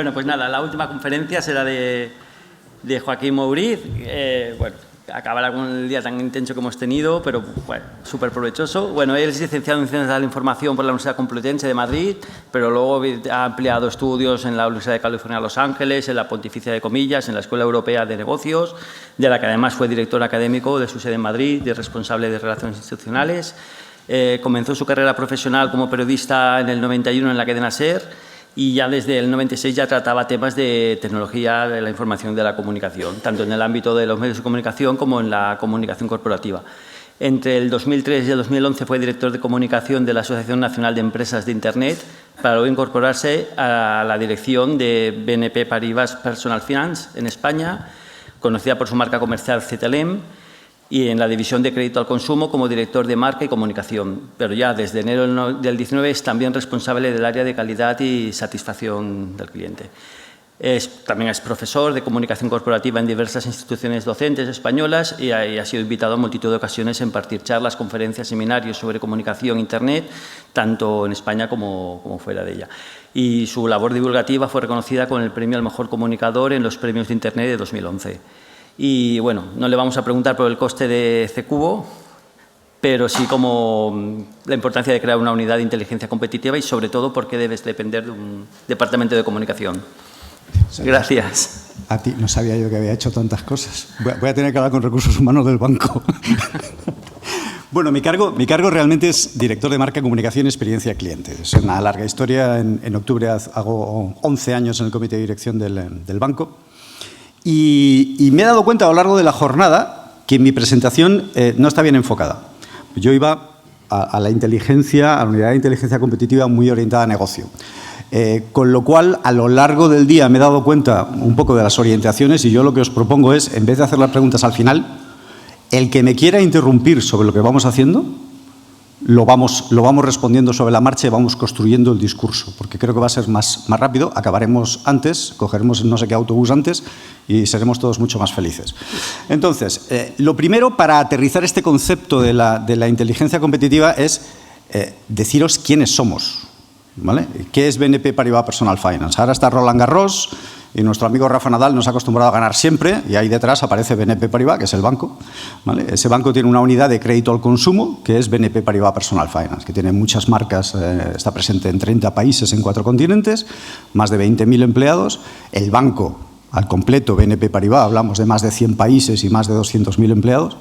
Bueno, pues nada, la última conferencia será de Joaquín Mouriz. Bueno, acabará con el día tan intenso que hemos tenido, pero bueno, súper provechoso. Bueno, él es licenciado en Ciencias de la Información por la Universidad Complutense de Madrid, pero luego ha ampliado estudios en la Universidad de California, Los Ángeles, en la Pontificia de Comillas, en la Escuela Europea de Negocios, de la que además fue director académico de su sede en Madrid y responsable de Relaciones Institucionales. Comenzó su carrera profesional como periodista en el 91 en la cadena SER, y ya desde el 96 ya trataba temas de tecnología de la información y de la comunicación, tanto en el ámbito de los medios de comunicación como en la comunicación corporativa. Entre el 2003 y el 2011 fue director de comunicación de la Asociación Nacional de Empresas de Internet, para luego incorporarse a la dirección de BNP Paribas Personal Finance en España, conocida por su marca comercial CTLM, y en la división de crédito al consumo como director de marca y comunicación. Pero ya desde enero del 19 es también responsable del área de calidad y satisfacción del cliente. También es profesor de comunicación corporativa en diversas instituciones docentes españolas y ha sido invitado a multitud de ocasiones a impartir charlas, conferencias, seminarios sobre comunicación e Internet, tanto en España como fuera de ella. Y su labor divulgativa fue reconocida con el premio al mejor comunicador en los premios de Internet de 2011. Y bueno, no le vamos a preguntar por el coste de CQubo, pero sí como la importancia de crear una unidad de inteligencia competitiva y sobre todo por qué debes depender de un departamento de comunicación. Gracias. A ti, no sabía yo que había hecho tantas cosas. Voy a tener que hablar con Recursos Humanos del banco. Bueno, mi cargo realmente es director de marca, comunicación y experiencia cliente. Es una larga historia. En octubre hago 11 años en el comité de dirección del banco. Y me he dado cuenta a lo largo de la jornada que mi presentación no está bien enfocada. Yo iba a la inteligencia, a la unidad de inteligencia competitiva muy orientada a negocio. Con lo cual, a lo largo del día me he dado cuenta un poco de las orientaciones y yo lo que os propongo es, en vez de hacer las preguntas al final, el que me quiera interrumpir sobre lo que vamos haciendo, lo vamos respondiendo sobre la marcha y vamos construyendo el discurso, porque creo que va a ser más rápido, acabaremos antes, cogeremos no sé qué autobús antes y seremos todos mucho más felices. Entonces, lo primero para aterrizar este concepto de la inteligencia competitiva es deciros quiénes somos, ¿vale? ¿Qué es BNP Paribas Personal Finance? Ahora está Roland Garros y nuestro amigo Rafa Nadal nos ha acostumbrado a ganar siempre y ahí detrás aparece BNP Paribas, que es el banco, ¿vale? Ese banco tiene una unidad de crédito al consumo que es BNP Paribas Personal Finance, que tiene muchas marcas, está presente en 30 países en 4 continentes, más de 20.000 empleados. El banco al completo, BNP Paribas, hablamos de más de 100 países y más de 200.000 empleados.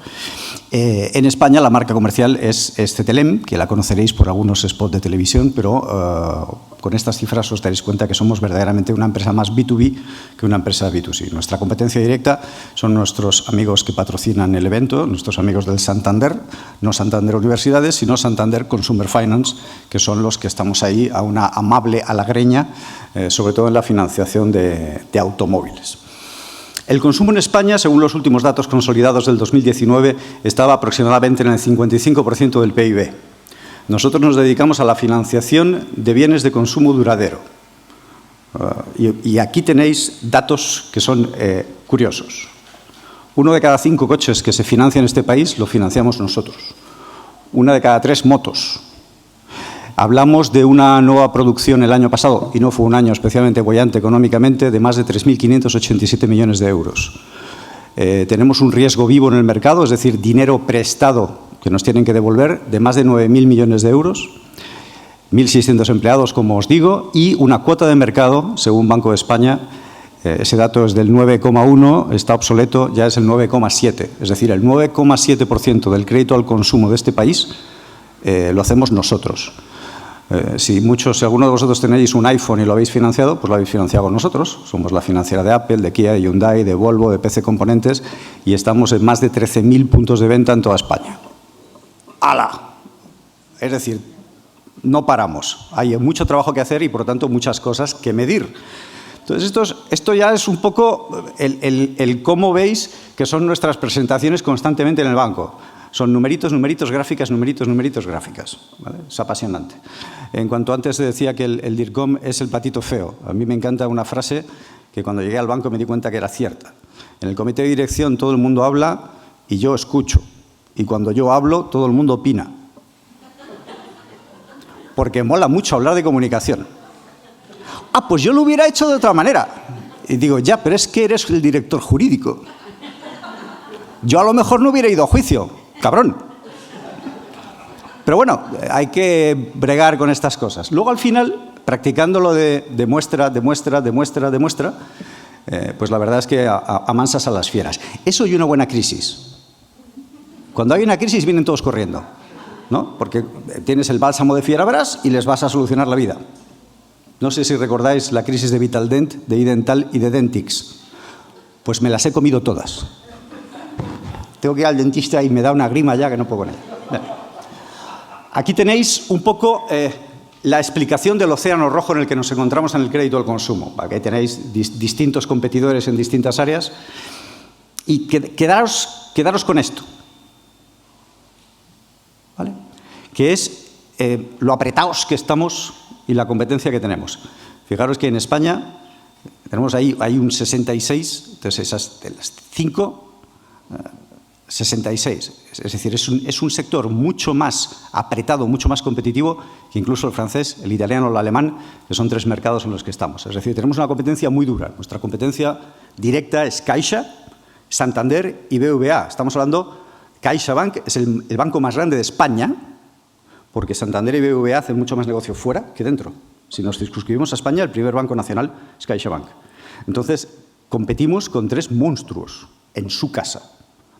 En España la marca comercial es CTLM, que la conoceréis por algunos spots de televisión, pero con estas cifras os daréis cuenta que somos verdaderamente una empresa más B2B que una empresa B2C. Nuestra competencia directa son nuestros amigos que patrocinan el evento, nuestros amigos del Santander, no Santander Universidades, sino Santander Consumer Finance, que son los que estamos ahí a una amable halagreña, sobre todo en la financiación de automóviles. El consumo en España, según los últimos datos consolidados del 2019, estaba aproximadamente en el 55% del PIB. Nosotros nos dedicamos a la financiación de bienes de consumo duradero. Y aquí tenéis datos que son curiosos. 1 de cada 5 coches que se financian en este país lo financiamos nosotros. 1 de cada 3 motos. Hablamos de una nueva producción el año pasado, y no fue un año especialmente boyante económicamente, de más de 3.587 millones de euros. Tenemos un riesgo vivo en el mercado, es decir, dinero prestado que nos tienen que devolver, de más de 9.000 millones de euros, 1.600 empleados, como os digo, y una cuota de mercado, según Banco de España, ese dato es del 9,1, está obsoleto, ya es el 9,7. Es decir, el 9,7% del crédito al consumo de este país lo hacemos nosotros. Si alguno de vosotros tenéis un iPhone y lo habéis financiado, pues lo habéis financiado con nosotros. Somos la financiera de Apple, de Kia, de Hyundai, de Volvo, de PC Componentes y estamos en más de 13.000 puntos de venta en toda España. ¡Hala! Es decir, no paramos. Hay mucho trabajo que hacer y, por lo tanto, muchas cosas que medir. Entonces, esto ya es un poco el cómo veis que son nuestras presentaciones constantemente en el banco. Son numeritos, numeritos, gráficas, numeritos, numeritos, gráficas. ¿Vale? Es apasionante. En cuanto antes decía que el DIRCOM es el patito feo, a mí me encanta una frase que cuando llegué al banco me di cuenta que era cierta. En el comité de dirección todo el mundo habla y yo escucho. Y cuando yo hablo, todo el mundo opina. Porque mola mucho hablar de comunicación. Ah, pues yo lo hubiera hecho de otra manera. Y digo, ya, pero es que eres el director jurídico. Yo a lo mejor no hubiera ido a juicio, cabrón. Pero bueno, hay que bregar con estas cosas. Luego, al final, practicando lo de demuestra, pues la verdad es que amansas a las fieras. Eso y una buena crisis. Cuando hay una crisis vienen todos corriendo, ¿no? Porque tienes el bálsamo de Fierabras y les vas a solucionar la vida. No sé si recordáis la crisis de Vitaldent, de iDental y de Dentix. Pues me las he comido todas. Tengo que ir al dentista y me da una grima ya que no puedo con ella. Aquí tenéis un poco la explicación del océano rojo en el que nos encontramos en el crédito al consumo. Aquí tenéis distintos competidores en distintas áreas. Y quedaros con esto, ¿vale? Que es lo apretados que estamos y la competencia que tenemos. Fijaros que en España tenemos ahí un 66, entonces esas de las 5, 66. Es decir, es un sector mucho más apretado, mucho más competitivo que incluso el francés, el italiano o el alemán, que son 3 mercados en los que estamos. Es decir, tenemos una competencia muy dura. Nuestra competencia directa es Caixa, Santander y BBVA. Estamos hablando, CaixaBank es el banco más grande de España, porque Santander y BBVA hacen mucho más negocio fuera que dentro. Si nos circunscribimos a España, el primer banco nacional es CaixaBank. Entonces, competimos con 3 monstruos en su casa.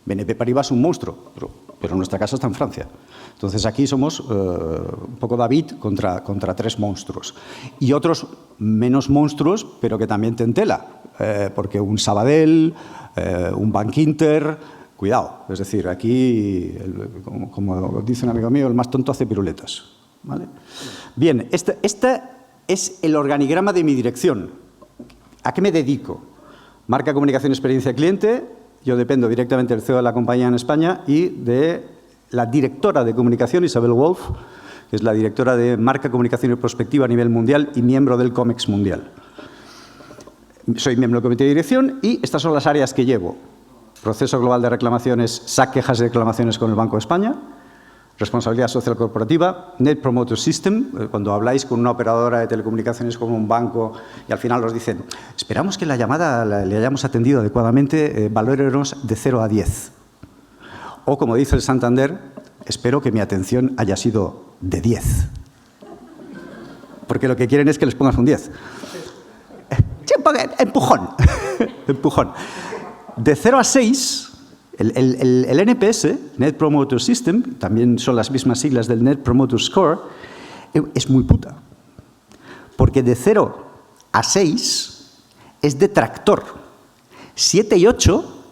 BNP Paribas es un monstruo, pero nuestra casa está en Francia. Entonces, aquí somos un poco David contra 3 monstruos. Y otros menos monstruos, pero que también te entela, porque un Sabadell, un Bankinter. Cuidado, es decir, aquí, como dice un amigo mío, el más tonto hace piruletas, ¿vale? Bien, este es el organigrama de mi dirección. ¿A qué me dedico? Marca, comunicación, experiencia cliente. Yo dependo directamente del CEO de la compañía en España y de la directora de comunicación, Isabel Wolf, que es la directora de marca, comunicación y prospectiva a nivel mundial y miembro del COMEX mundial. Soy miembro del comité de dirección y estas son las áreas que llevo. Proceso global de reclamaciones, SAC, quejas y reclamaciones con el Banco de España. Responsabilidad social corporativa. Net Promoter System, cuando habláis con una operadora de telecomunicaciones como un banco y al final os dicen, esperamos que la llamada le hayamos atendido adecuadamente, valórenos de 0 a 10. O como dice el Santander, espero que mi atención haya sido de 10. Porque lo que quieren es que les pongas un 10. Empujón. Empujón. De 0 a 6, el NPS, Net Promoter System, también son las mismas siglas del Net Promoter Score, es muy puta. Porque de 0 a 6 es detractor. 7 y 8,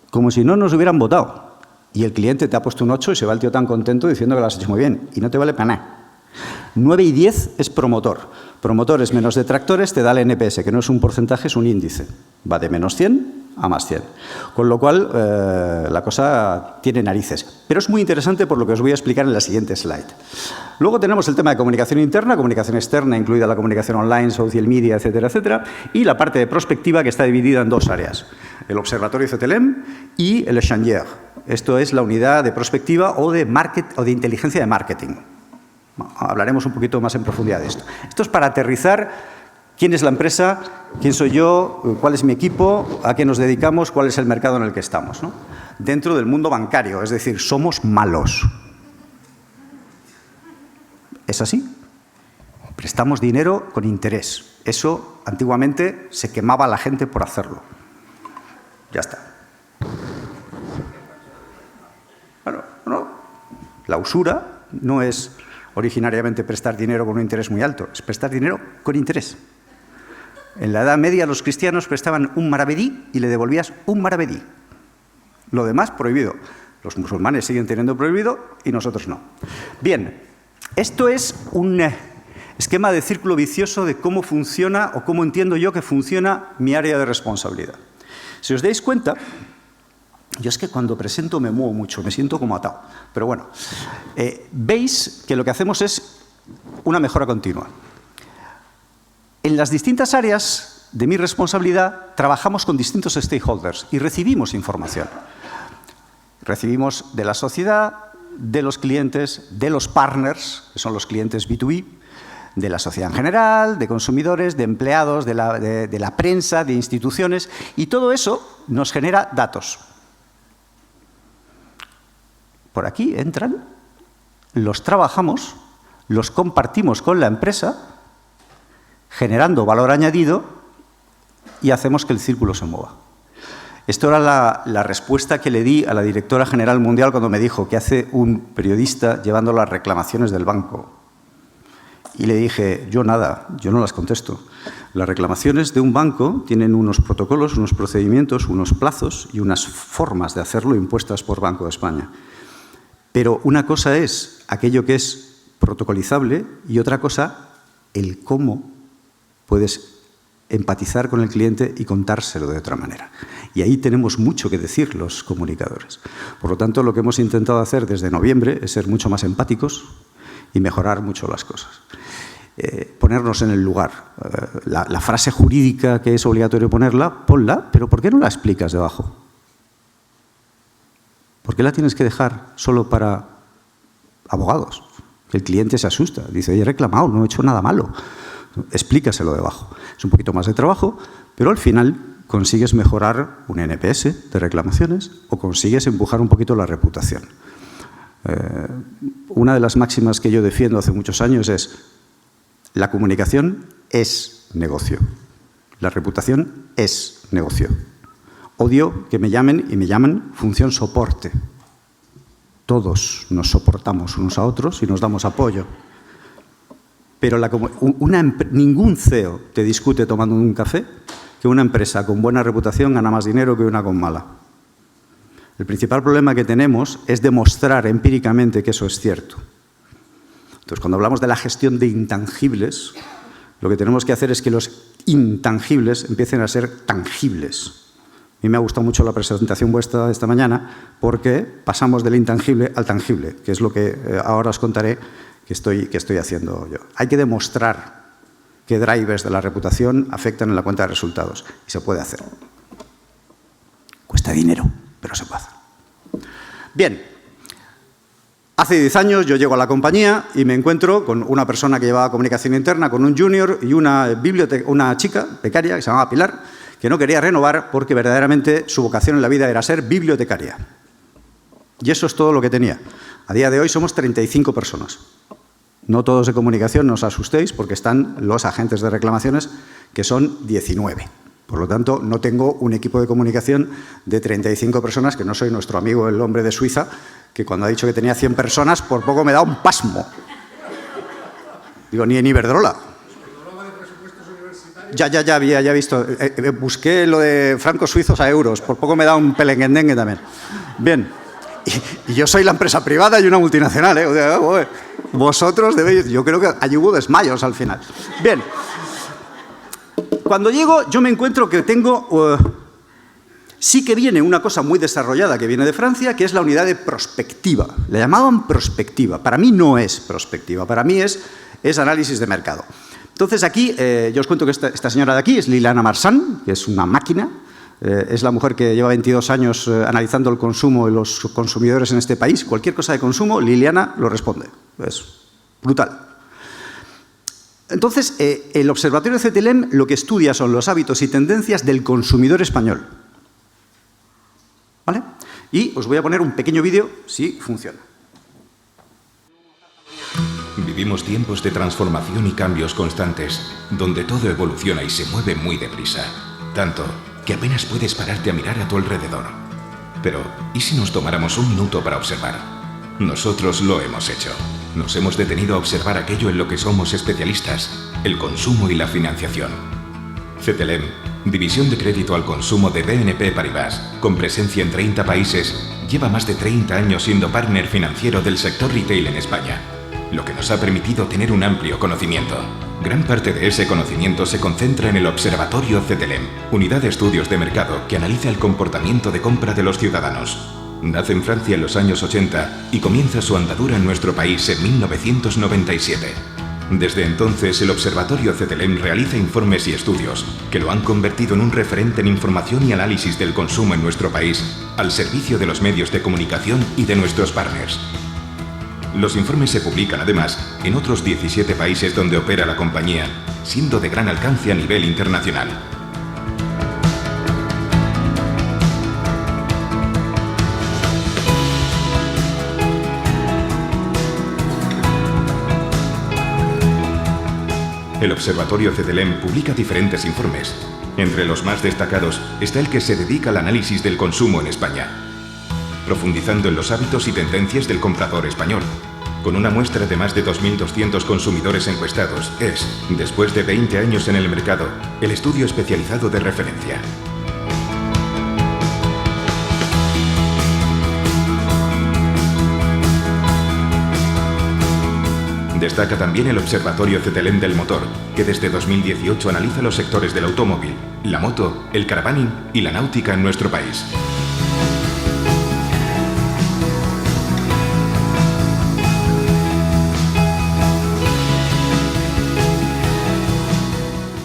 como si no nos hubieran votado. Y el cliente te ha puesto un 8 y se va el tío tan contento diciendo que lo has hecho muy bien. Y no te vale para nada. 9 y 10 es promotor. Promotores menos detractores te da el NPS, que no es un porcentaje, es un índice. Va de menos 100 a más 100. Con lo cual, la cosa tiene narices. Pero es muy interesante por lo que os voy a explicar en la siguiente slide. Luego tenemos el tema de comunicación interna, comunicación externa, incluida la comunicación online, social media, etcétera, etcétera, y la parte de prospectiva que está dividida en 2 áreas. El Observatorio CTLM y el Échangeur. Esto es la unidad de prospectiva o de inteligencia de marketing. Hablaremos un poquito más en profundidad de esto. Esto es para aterrizar quién es la empresa, quién soy yo, cuál es mi equipo, a qué nos dedicamos, cuál es el mercado en el que estamos, ¿no? Dentro del mundo bancario, es decir, somos malos. ¿Es así? Prestamos dinero con interés. Eso, antiguamente, se quemaba a la gente por hacerlo. Ya está. Bueno, no. La usura no es originariamente prestar dinero con un interés muy alto, es prestar dinero con interés. En la Edad Media los cristianos prestaban un maravedí y le devolvías un maravedí. Lo demás prohibido. Los musulmanes siguen teniendo prohibido y nosotros no. Bien, esto es un esquema de círculo vicioso de cómo funciona o cómo entiendo yo que funciona mi área de responsabilidad. Si os dais cuenta, yo es que cuando presento me muevo mucho, me siento como atado. Pero bueno, veis que lo que hacemos es una mejora continua. En las distintas áreas de mi responsabilidad trabajamos con distintos stakeholders y recibimos información. Recibimos de la sociedad, de los clientes, de los partners, que son los clientes B2B, de la sociedad en general, de consumidores, de empleados, de la prensa, de instituciones, y todo eso nos genera datos. Por aquí entran, los trabajamos, los compartimos con la empresa, generando valor añadido, y hacemos que el círculo se mueva. Esto era la respuesta que le di a la directora general mundial cuando me dijo ¿qué hace un periodista llevando las reclamaciones del banco? Y le dije, yo nada, yo no las contesto. Las reclamaciones de un banco tienen unos protocolos, unos procedimientos, unos plazos y unas formas de hacerlo impuestas por Banco de España. Pero una cosa es aquello que es protocolizable y otra cosa el cómo puedes empatizar con el cliente y contárselo de otra manera. Y ahí tenemos mucho que decir los comunicadores. Por lo tanto, lo que hemos intentado hacer desde noviembre es ser mucho más empáticos y mejorar mucho las cosas. Ponernos en el lugar. La frase jurídica que es obligatorio ponerla, ponla, pero ¿por qué no la explicas debajo? ¿Por qué la tienes que dejar solo para abogados? El cliente se asusta, dice, oye, he reclamado, no he hecho nada malo. Explícaselo debajo. Es un poquito más de trabajo, pero al final consigues mejorar un NPS de reclamaciones o consigues empujar un poquito la reputación. Una de las máximas que yo defiendo hace muchos años es la comunicación es negocio. La reputación es negocio. Odio que me llamen y me llaman función soporte. Todos nos soportamos unos a otros y nos damos apoyo. Pero ningún CEO te discute tomando un café que una empresa con buena reputación gana más dinero que una con mala. El principal problema que tenemos es demostrar empíricamente que eso es cierto. Entonces, cuando hablamos de la gestión de intangibles, lo que tenemos que hacer es que los intangibles empiecen a ser tangibles. A mí me ha gustado mucho la presentación vuestra esta mañana porque pasamos del intangible al tangible, que es lo que ahora os contaré que estoy haciendo yo. Hay que demostrar que drivers de la reputación afectan en la cuenta de resultados. Y se puede hacer. Cuesta dinero, pero se puede hacer. Bien. Hace 10 años yo llego a la compañía y me encuentro con una persona que llevaba comunicación interna, con un junior y una chica becaria que se llamaba Pilar, que no quería renovar porque verdaderamente su vocación en la vida era ser bibliotecaria. Y eso es todo lo que tenía. A día de hoy somos 35 personas. No todos de comunicación, no os asustéis, porque están los agentes de reclamaciones, que son 19. Por lo tanto, no tengo un equipo de comunicación de 35 personas, que no soy nuestro amigo el hombre de Suiza, que cuando ha dicho que tenía 100 personas, por poco me da un pasmo. Digo, ni en Iberdrola. Ya había visto. Busqué lo de francos suizos a euros, por poco me da un pelenguendengue también. Bien. Y yo soy la empresa privada y una multinacional, ¿eh? Vosotros debéis... Yo creo que allí hubo desmayos al final. Bien. Cuando llego, yo me encuentro que tengo... sí que viene una cosa muy desarrollada que viene de Francia, que es la unidad de prospectiva. Le llamaban prospectiva. Para mí no es prospectiva. Para mí es análisis de mercado. Entonces aquí, yo os cuento que esta señora de aquí es Liliana Marsan, que es una máquina. Es la mujer que lleva 22 años analizando el consumo y los consumidores en este país. Cualquier cosa de consumo, Liliana lo responde. Es brutal. Entonces, el Observatorio CTLM lo que estudia son los hábitos y tendencias del consumidor español. ¿Vale? Y os voy a poner un pequeño vídeo si funciona. Vivimos tiempos de transformación y cambios constantes, donde todo evoluciona y se mueve muy deprisa. Tanto que apenas puedes pararte a mirar a tu alrededor. Pero, ¿y si nos tomáramos un minuto para observar? Nosotros lo hemos hecho. Nos hemos detenido a observar aquello en lo que somos especialistas, el consumo y la financiación. CTLM, División de Crédito al Consumo de BNP Paribas, con presencia en 30 países, lleva más de 30 años siendo partner financiero del sector retail en España, lo que nos ha permitido tener un amplio conocimiento. Gran parte de ese conocimiento se concentra en el Observatorio CTLM, unidad de estudios de mercado que analiza el comportamiento de compra de los ciudadanos. Nace en Francia en los años 80 y comienza su andadura en nuestro país en 1997. Desde entonces, el Observatorio CTLM realiza informes y estudios que lo han convertido en un referente en información y análisis del consumo en nuestro país, al servicio de los medios de comunicación y de nuestros partners. Los informes se publican además en otros 17 países donde opera la compañía, siendo de gran alcance a nivel internacional. El Observatorio CETELEM publica diferentes informes. Entre los más destacados está el que se dedica al análisis del consumo en España, profundizando en los hábitos y tendencias del comprador español. Con una muestra de más de 2.200 consumidores encuestados, es, después de 20 años en el mercado, el estudio especializado de referencia. Destaca también el Observatorio CETELEM del motor, que desde 2018 analiza los sectores del automóvil, la moto, el caravaning y la náutica en nuestro país.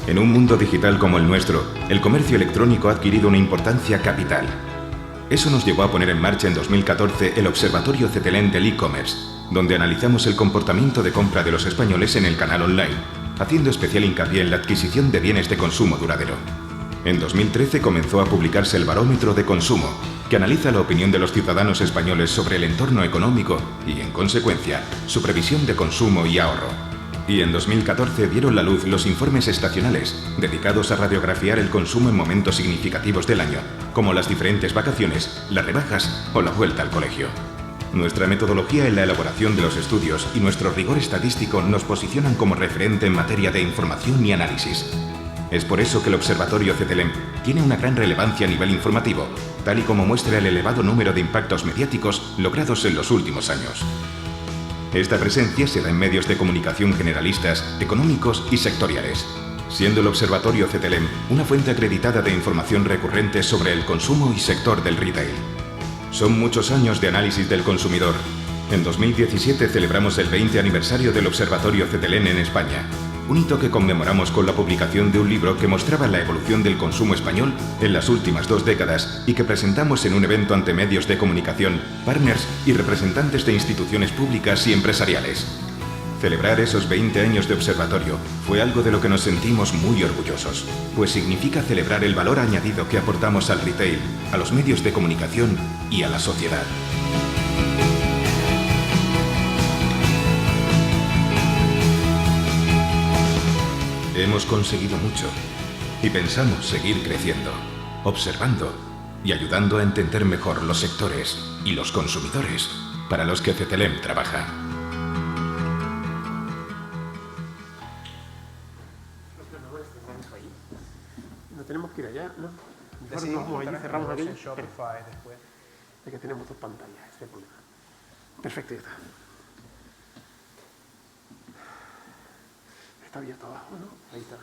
En un mundo digital como el nuestro, el comercio electrónico ha adquirido una importancia capital. Eso nos llevó a poner en marcha en 2014 el Observatorio CETELEM del e-commerce, donde analizamos el comportamiento de compra de los españoles en el canal online, haciendo especial hincapié en la adquisición de bienes de consumo duradero. En 2013 comenzó a publicarse el Barómetro de Consumo, que analiza la opinión de los ciudadanos españoles sobre el entorno económico y, en consecuencia, su previsión de consumo y ahorro. Y en 2014 dieron la luz los informes estacionales, dedicados a radiografiar el consumo en momentos significativos del año, como las diferentes vacaciones, las rebajas o la vuelta al colegio. Nuestra metodología en la elaboración de los estudios y nuestro rigor estadístico nos posicionan como referente en materia de información y análisis. Es por eso que el Observatorio CETELEM tiene una gran relevancia a nivel informativo, tal y como muestra el elevado número de impactos mediáticos logrados en los últimos años. Esta presencia se da en medios de comunicación generalistas, económicos y sectoriales, siendo el Observatorio CETELEM una fuente acreditada de información recurrente sobre el consumo y sector del retail. Son muchos años de análisis del consumidor. En 2017 celebramos el 20 aniversario del Observatorio CETELEM en España, un hito que conmemoramos con la publicación de un libro que mostraba la evolución del consumo español en las últimas 2 décadas y que presentamos en un evento ante medios de comunicación, partners y representantes de instituciones públicas y empresariales. Celebrar esos 20 años de observatorio fue algo de lo que nos sentimos muy orgullosos, pues significa celebrar el valor añadido que aportamos al retail, a los medios de comunicación y a la sociedad. Hemos conseguido mucho y pensamos seguir creciendo, observando y ayudando a entender mejor los sectores y los consumidores para los que CETELEM trabaja. No tenemos que ir allá, ¿no? Mejor nos vamos allí, cerramos aquí. Es que tenemos 2 pantallas, ese es el problema. Perfecto, ya está. Está abierto abajo, ¿no? Ahí está.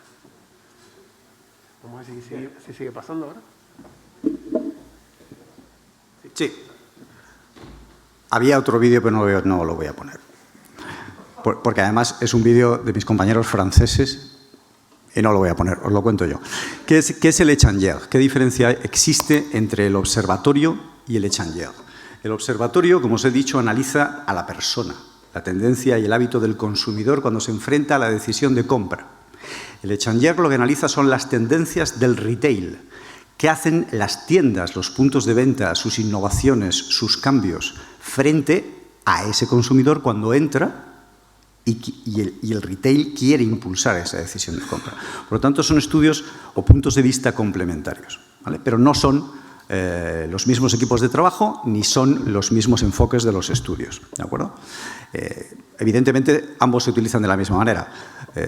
Vamos a ver si sigue pasando ahora. Sí. Había otro vídeo, pero no lo voy a poner. Porque además es un vídeo de mis compañeros franceses y no lo voy a poner, os lo cuento yo. ¿Qué es el échangeur? ¿Qué diferencia existe entre el observatorio y el échangeur? El observatorio, como os he dicho, analiza a la persona, la tendencia y el hábito del consumidor cuando se enfrenta a la decisión de compra. El échangeur lo que analiza son las tendencias del retail. ¿Qué hacen las tiendas, los puntos de venta, sus innovaciones, sus cambios frente a ese consumidor cuando entra y el retail quiere impulsar esa decisión de compra? Por lo tanto, son estudios o puntos de vista complementarios, ¿vale? Pero no son los mismos equipos de trabajo ni son los mismos enfoques de los estudios, ¿de acuerdo? Evidentemente, ambos se utilizan de la misma manera.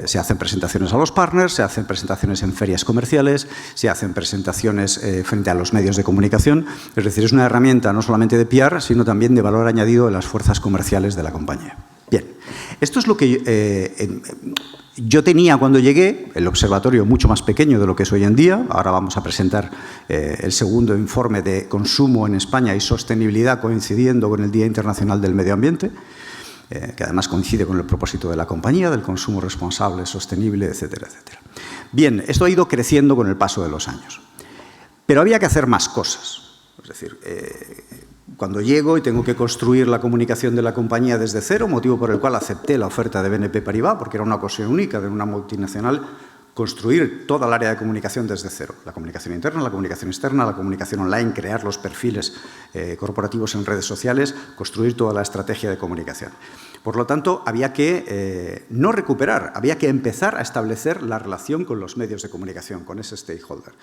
Se hacen presentaciones a los partners, se hacen presentaciones en ferias comerciales, se hacen presentaciones frente a los medios de comunicación. Es decir, es una herramienta no solamente de PR, sino también de valor añadido en las fuerzas comerciales de la compañía. Bien, esto es lo que yo tenía cuando llegué, el observatorio mucho más pequeño de lo que es hoy en día. Ahora vamos a presentar el segundo informe de consumo en España y sostenibilidad coincidiendo con el Día Internacional del Medio Ambiente, que además coincide con el propósito de la compañía, del consumo responsable, sostenible, etcétera, etcétera. Bien, esto ha ido creciendo con el paso de los años, pero había que hacer más cosas. Es decir, Cuando llego y tengo que construir la comunicación de la compañía desde cero, motivo por el cual acepté la oferta de BNP Paribas, porque era una ocasión única de una multinacional, construir toda el área de comunicación desde cero. La comunicación interna, la comunicación externa, la comunicación online, crear los perfiles corporativos en redes sociales, construir toda la estrategia de comunicación. Por lo tanto, había que no recuperar, había que empezar a establecer la relación con los medios de comunicación, con ese stakeholder.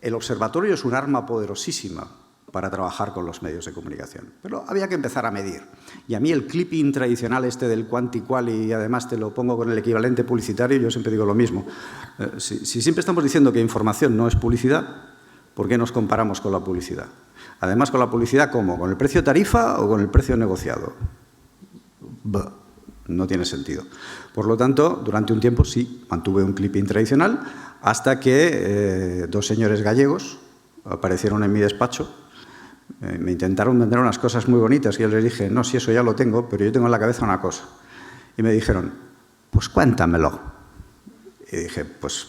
El observatorio es un arma poderosísima para trabajar con los medios de comunicación. Pero había que empezar a medir. Y a mí el clipping tradicional este del quanti-qual, y además te lo pongo con el equivalente publicitario, yo siempre digo lo mismo. Si siempre estamos diciendo que información no es publicidad, ¿por qué nos comparamos con la publicidad? Además, con la publicidad, ¿cómo? ¿Con el precio tarifa o con el precio negociado? No tiene sentido. Por lo tanto, durante un tiempo sí mantuve un clipping tradicional hasta que dos señores gallegos aparecieron en mi despacho. Me intentaron vender unas cosas muy bonitas y yo les dije, no, si eso ya lo tengo, pero yo tengo en la cabeza una cosa. Y me dijeron, pues cuéntamelo. Y dije, pues,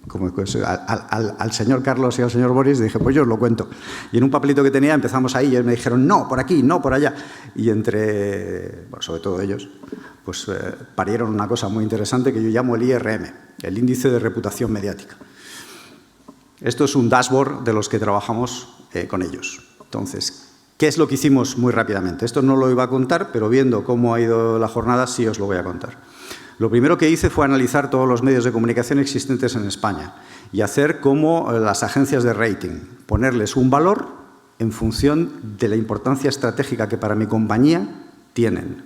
al señor Carlos y al señor Boris, dije, pues yo os lo cuento. Y en un papelito que tenía empezamos ahí y ellos me dijeron, no, por aquí, no, por allá. Y bueno, sobre todo ellos, pues parieron una cosa muy interesante que yo llamo el IRM, el índice de reputación mediática. Esto es un dashboard de los que trabajamos con ellos. Entonces, ¿qué es lo que hicimos muy rápidamente? Esto no lo iba a contar, pero viendo cómo ha ido la jornada, sí os lo voy a contar. Lo primero que hice fue analizar todos los medios de comunicación existentes en España y hacer como las agencias de rating, ponerles un valor en función de la importancia estratégica que para mi compañía tienen.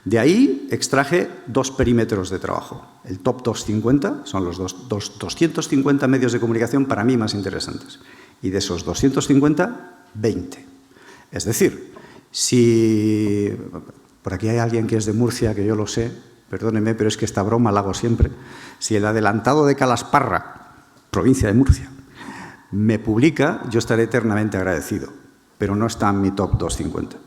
De ahí extraje dos perímetros de trabajo. El top 250 son los 250 medios de comunicación para mí más interesantes. Y de esos 250, 20. Es decir, si por aquí hay alguien que es de Murcia, que yo lo sé, perdóneme, pero es que esta broma la hago siempre. Si el adelantado de Calasparra, provincia de Murcia, me publica, yo estaré eternamente agradecido, pero no está en mi top 250.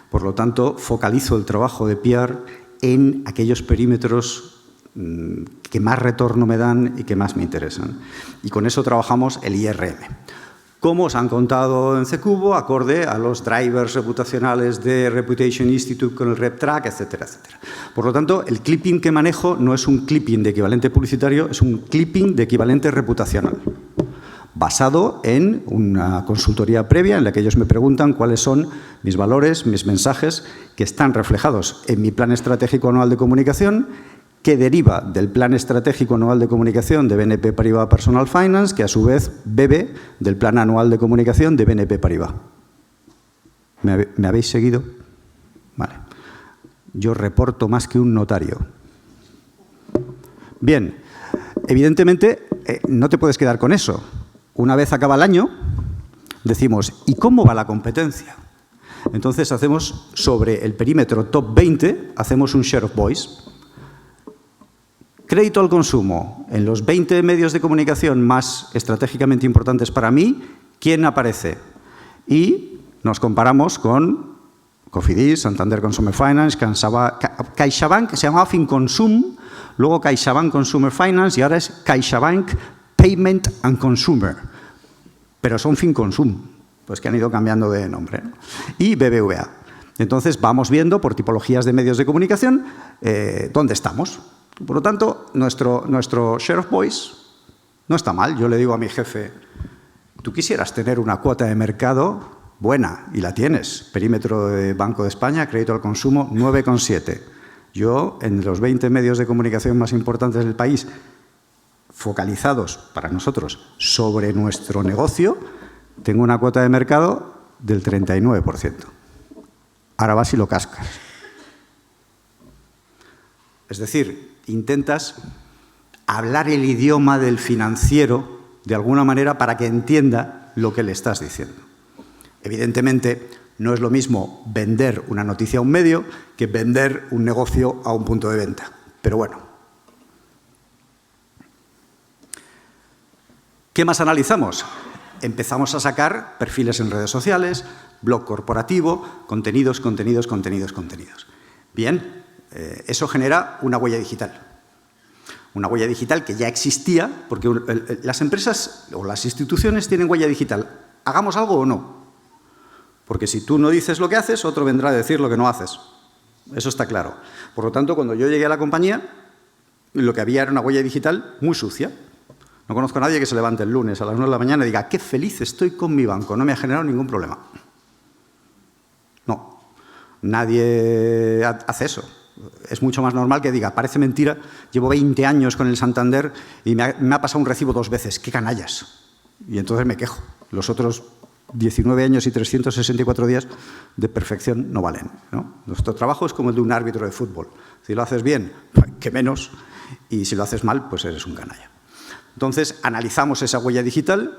Por lo tanto, focalizo el trabajo de PR en aquellos perímetros que más retorno me dan y que más me interesan. Y con eso trabajamos el IRM. Como os han contado en CQubo, acorde a los drivers reputacionales de Reputation Institute con el RepTrack, etcétera, etcétera. Por lo tanto, el clipping que manejo no es un clipping de equivalente publicitario, es un clipping de equivalente reputacional, basado en una consultoría previa en la que ellos me preguntan cuáles son mis valores, mis mensajes, que están reflejados en mi plan estratégico anual de comunicación, que deriva del plan estratégico anual de comunicación de BNP Paribas Personal Finance, que a su vez bebe del plan anual de comunicación de BNP Paribas. ¿Me habéis seguido? Vale. Yo reporto más que un notario. Bien, evidentemente no te puedes quedar con eso. Una vez acaba el año, decimos, ¿y cómo va la competencia? Entonces hacemos sobre el perímetro top 20, hacemos un share of voice. Crédito al consumo. En los 20 medios de comunicación más estratégicamente importantes para mí, ¿quién aparece? Y nos comparamos con Cofidis, Santander Consumer Finance, CaixaBank, que se llamaba Finconsum, luego CaixaBank Consumer Finance y ahora es CaixaBank Payment and Consumer. Pero son Finconsum, pues que han ido cambiando de nombre, ¿no? Y BBVA. Entonces vamos viendo por tipologías de medios de comunicación dónde estamos. Por lo tanto, nuestro share of voice no está mal. Yo le digo a mi jefe, tú quisieras tener una cuota de mercado buena, y la tienes. Perímetro de Banco de España, crédito al consumo, 9,7. Yo, en los 20 medios de comunicación más importantes del país, focalizados para nosotros sobre nuestro negocio, tengo una cuota de mercado del 39%. Ahora vas y lo cascas. Es decir, intentas hablar el idioma del financiero de alguna manera para que entienda lo que le estás diciendo. Evidentemente, no es lo mismo vender una noticia a un medio que vender un negocio a un punto de venta. Pero bueno. ¿Qué más analizamos? Empezamos a sacar perfiles en redes sociales, blog corporativo, contenidos. Bien. Eso genera una huella digital. Una huella digital que ya existía, porque las empresas o las instituciones tienen huella digital. ¿Hagamos algo o no? Porque si tú no dices lo que haces, otro vendrá a decir lo que no haces. Eso está claro. Por lo tanto, cuando yo llegué a la compañía, lo que había era una huella digital muy sucia. No conozco a nadie que se levante el lunes a las 9 de la mañana y diga, qué feliz estoy con mi banco, no me ha generado ningún problema. No, nadie hace eso. Es mucho más normal que diga, parece mentira, llevo 20 años con el Santander y me ha pasado un recibo 2 veces, qué canallas. Y entonces me quejo. Los otros 19 años y 364 días de perfección no valen, ¿no? Nuestro trabajo es como el de un árbitro de fútbol. Si lo haces bien, que menos, y si lo haces mal, pues eres un canalla. Entonces, analizamos esa huella digital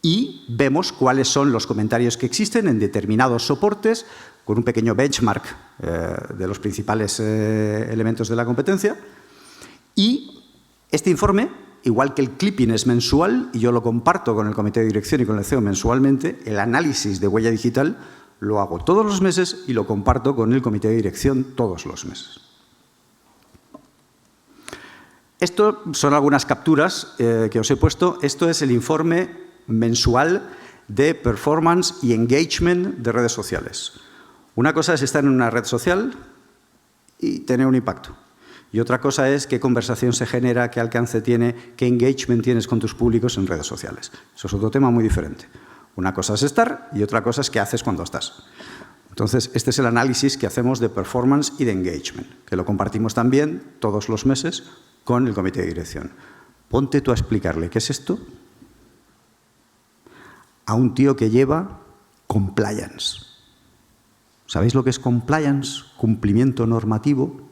y vemos cuáles son los comentarios que existen en determinados soportes, con un pequeño benchmark de los principales elementos de la competencia. Y este informe, igual que el clipping es mensual, y yo lo comparto con el comité de dirección y con el CEO mensualmente, el análisis de huella digital lo hago todos los meses y lo comparto con el comité de dirección todos los meses. Esto son algunas capturas que os he puesto. Esto es el informe mensual de performance y engagement de redes sociales. Una cosa es estar en una red social y tener un impacto. Y otra cosa es qué conversación se genera, qué alcance tiene, qué engagement tienes con tus públicos en redes sociales. Eso es otro tema muy diferente. Una cosa es estar y otra cosa es qué haces cuando estás. Entonces, este es el análisis que hacemos de performance y de engagement, que lo compartimos también todos los meses con el comité de dirección. Ponte tú a explicarle qué es esto a un tío que lleva compliance. ¿Sabéis lo que es compliance? Cumplimiento normativo.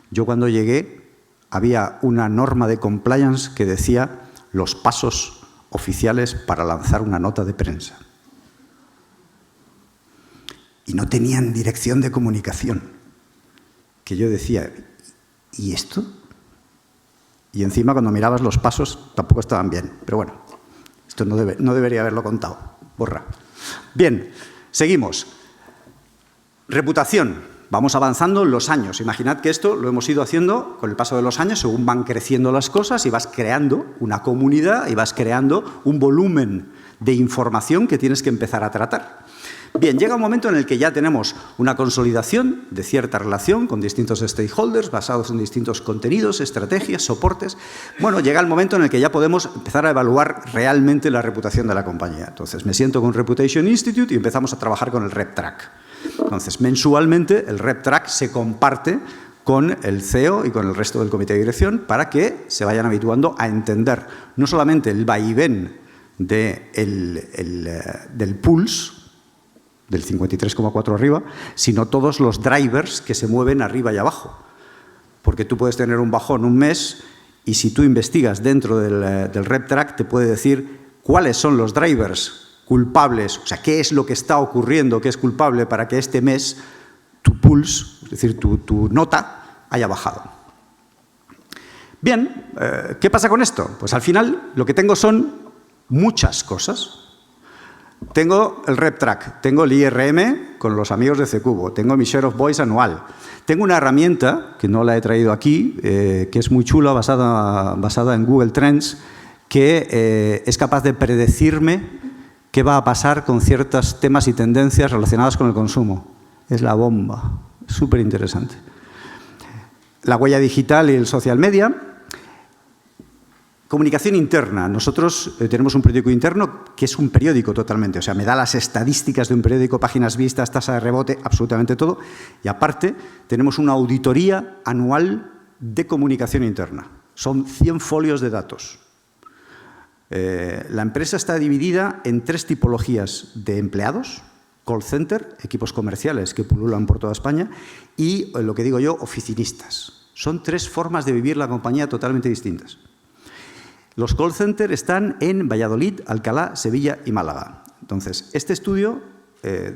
Yo cuando llegué había una norma de compliance que decía los pasos oficiales para lanzar una nota de prensa. Y no tenían dirección de comunicación. Que yo decía, ¿y esto? Y encima cuando mirabas los pasos tampoco estaban bien. Pero bueno, esto no debería haberlo contado. Borra. Bien, seguimos. Reputación. Vamos avanzando en los años. Imaginad que esto lo hemos ido haciendo con el paso de los años, según van creciendo las cosas y vas creando una comunidad y vas creando un volumen de información que tienes que empezar a tratar. Bien, llega un momento en el que ya tenemos una consolidación de cierta relación con distintos stakeholders basados en distintos contenidos, estrategias, soportes. Bueno, llega el momento en el que ya podemos empezar a evaluar realmente la reputación de la compañía. Entonces, me siento con Reputation Institute y empezamos a trabajar con el RepTrack. Entonces, mensualmente el RepTrack se comparte con el CEO y con el resto del comité de dirección para que se vayan habituando a entender no solamente el vaivén del pulse, del 53,4 arriba, sino todos los drivers que se mueven arriba y abajo. Porque tú puedes tener un bajón un mes y si tú investigas dentro del RepTrack te puede decir cuáles son los drivers culpables, o sea, qué es lo que está ocurriendo, qué es culpable para que este mes tu pulse, es decir, tu nota, haya bajado. Bien, ¿qué pasa con esto? Pues al final lo que tengo son muchas cosas. Tengo el RepTrack, tengo el IRM con los amigos de Ccubo, tengo mi Share of Voice anual. Tengo una herramienta, que no la he traído aquí, que es muy chula, basada en Google Trends, que es capaz de predecirme qué va a pasar con ciertos temas y tendencias relacionadas con el consumo. Es la bomba, súper interesante. La huella digital y el social media. Comunicación interna. Nosotros tenemos un periódico interno que es un periódico totalmente. O sea, me da las estadísticas de un periódico, páginas vistas, tasa de rebote, absolutamente todo. Y aparte, tenemos una auditoría anual de comunicación interna. Son 100 folios de datos. La empresa está dividida en 3 tipologías de empleados: call center, equipos comerciales que pululan por toda España, y lo que digo yo, oficinistas. Son 3 formas de vivir la compañía totalmente distintas. Los call centers están en Valladolid, Alcalá, Sevilla y Málaga. Entonces, este estudio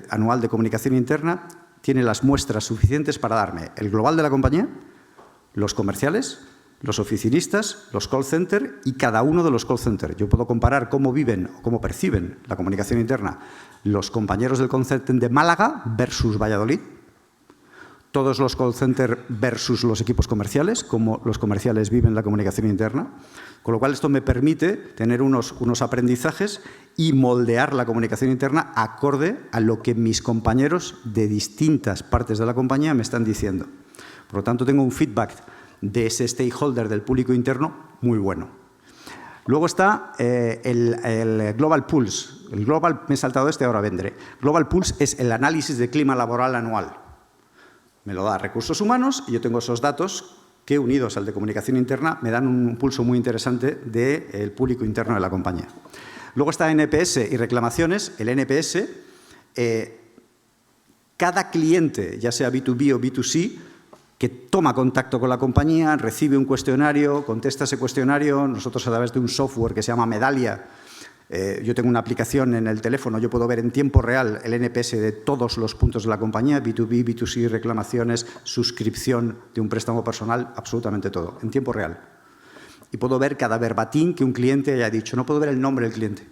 anual de comunicación interna tiene las muestras suficientes para darme el global de la compañía, los comerciales, los oficinistas, los call centers y cada uno de los call centers. Yo puedo comparar cómo viven o cómo perciben la comunicación interna los compañeros del call center de Málaga versus Valladolid. todos los call centers versus los equipos comerciales, cómo los comerciales viven la comunicación interna, con lo cual esto me permite tener unos aprendizajes y moldear la comunicación interna acorde a lo que mis compañeros de distintas partes de la compañía me están diciendo. Por lo tanto, tengo un feedback de ese stakeholder del público interno muy bueno. Luego está el Global Pulse. El Global, me he saltado ahora vendré. Global Pulse es el análisis de clima laboral anual. Me lo da Recursos Humanos y yo tengo esos datos que, unidos al de comunicación interna, me dan un pulso muy interesante del público interno de la compañía. Luego está NPS y reclamaciones. El NPS, cada cliente, ya sea B2B o B2C, que toma contacto con la compañía, recibe un cuestionario, contesta ese cuestionario. Nosotros, a través de un software que se llama Medallia, yo tengo una aplicación en el teléfono, yo puedo ver en tiempo real el NPS de todos los puntos de la compañía, B2B, B2C, reclamaciones, suscripción de un préstamo personal, absolutamente todo, en tiempo real. Y puedo ver cada verbatim que un cliente haya dicho. No puedo ver el nombre del cliente,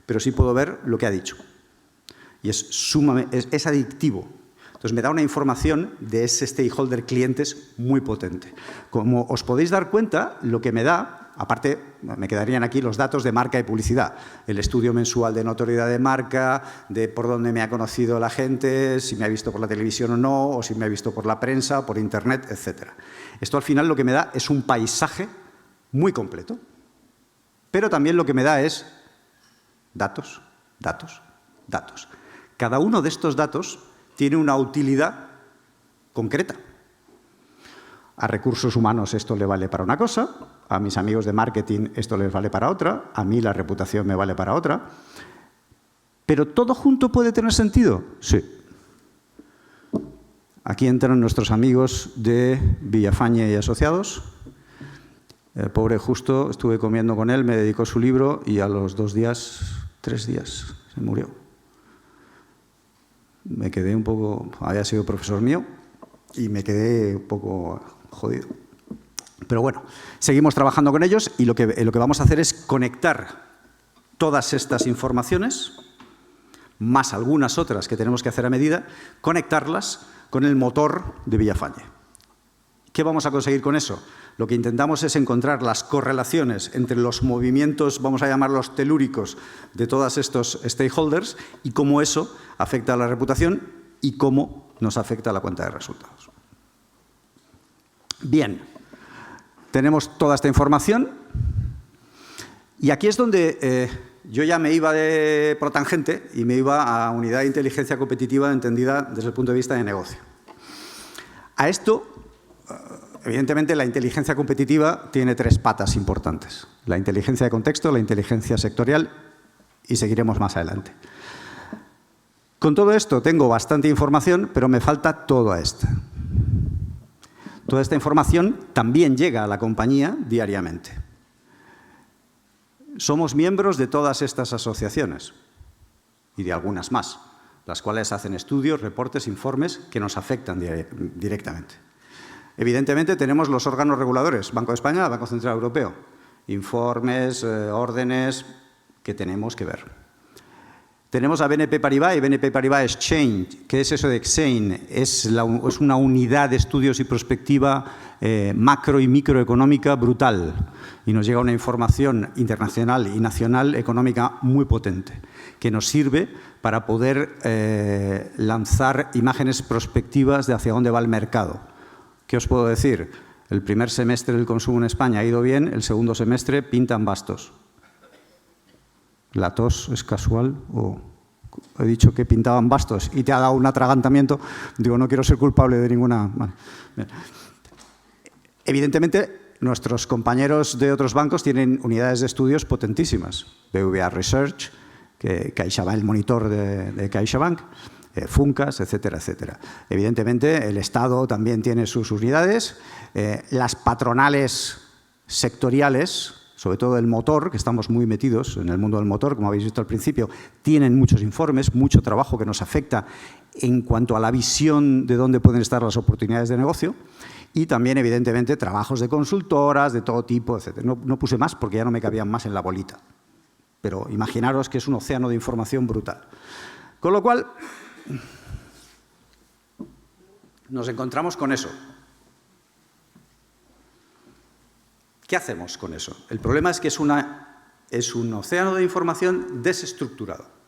pero sí puedo ver lo que ha dicho. Y es adictivo. Entonces, me da una información de ese stakeholder clientes muy potente. Como os podéis dar cuenta, lo que me da, aparte, me quedarían aquí los datos de marca y publicidad. El estudio mensual de notoriedad de marca, de por dónde me ha conocido la gente, si me ha visto por la televisión o no, o si me ha visto por la prensa, por internet, etc. Esto, al final, lo que me da es un paisaje muy completo. Pero también lo que me da es datos, datos, datos. Cada uno de estos datos tiene una utilidad concreta. A Recursos Humanos esto le vale para una cosa, a mis amigos de marketing esto les vale para otra, a mí la reputación me vale para otra. ¿Pero todo junto puede tener sentido? Sí. Aquí entran nuestros amigos de Villafañe y Asociados. El pobre Justo, estuve comiendo con él, me dedicó su libro y a los 2 días, 3 días, se murió. Me quedé un poco, había sido profesor mío y me quedé un poco jodido. Pero bueno, seguimos trabajando con ellos y lo que vamos a hacer es conectar todas estas informaciones, más algunas otras que tenemos que hacer a medida, conectarlas con el motor de Villafañe. ¿Qué vamos a conseguir con eso? Lo que intentamos es encontrar las correlaciones entre los movimientos, vamos a llamarlos telúricos, de todos estos stakeholders y cómo eso afecta a la reputación y cómo nos afecta a la cuenta de resultados. Bien, tenemos toda esta información y aquí es donde yo ya me iba de protangente y me iba a unidad de inteligencia competitiva entendida desde el punto de vista de negocio. A esto, evidentemente, la inteligencia competitiva tiene 3 patas importantes. La inteligencia de contexto, la inteligencia sectorial y seguiremos más adelante. Con todo esto tengo bastante información, pero me falta toda esta. Toda esta información también llega a la compañía diariamente. Somos miembros de todas estas asociaciones y de algunas más, las cuales hacen estudios, reportes, informes que nos afectan directamente. Evidentemente, tenemos los órganos reguladores, Banco de España, Banco Central Europeo, informes, órdenes que tenemos que ver. Tenemos a BNP Paribas y BNP Paribas Exchange. ¿Qué es eso de Exchange? Es una unidad de estudios y prospectiva macro y microeconómica brutal. Y nos llega una información internacional y nacional económica muy potente, que nos sirve para poder lanzar imágenes prospectivas de hacia dónde va el mercado. ¿Qué os puedo decir? El primer semestre del consumo en España ha ido bien, el segundo semestre pintan bastos. ¿La tos es casual o he dicho que pintaban bastos y te ha dado un atragantamiento? Digo, no quiero ser culpable de ninguna... Vale. Evidentemente, nuestros compañeros de otros bancos tienen unidades de estudios potentísimas. BBVA Research, CaixaBank, el monitor de CaixaBank, Funcas, etcétera, etcétera. Evidentemente, el Estado también tiene sus unidades. Las patronales sectoriales, sobre todo el motor, que estamos muy metidos en el mundo del motor, como habéis visto al principio, tienen muchos informes, mucho trabajo que nos afecta en cuanto a la visión de dónde pueden estar las oportunidades de negocio y también, evidentemente, trabajos de consultoras, de todo tipo, etc. No puse más porque ya no me cabían más en la bolita, pero imaginaros que es un océano de información brutal. Con lo cual, nos encontramos con eso. ¿Qué hacemos con eso? El problema es que es un océano de información desestructurado.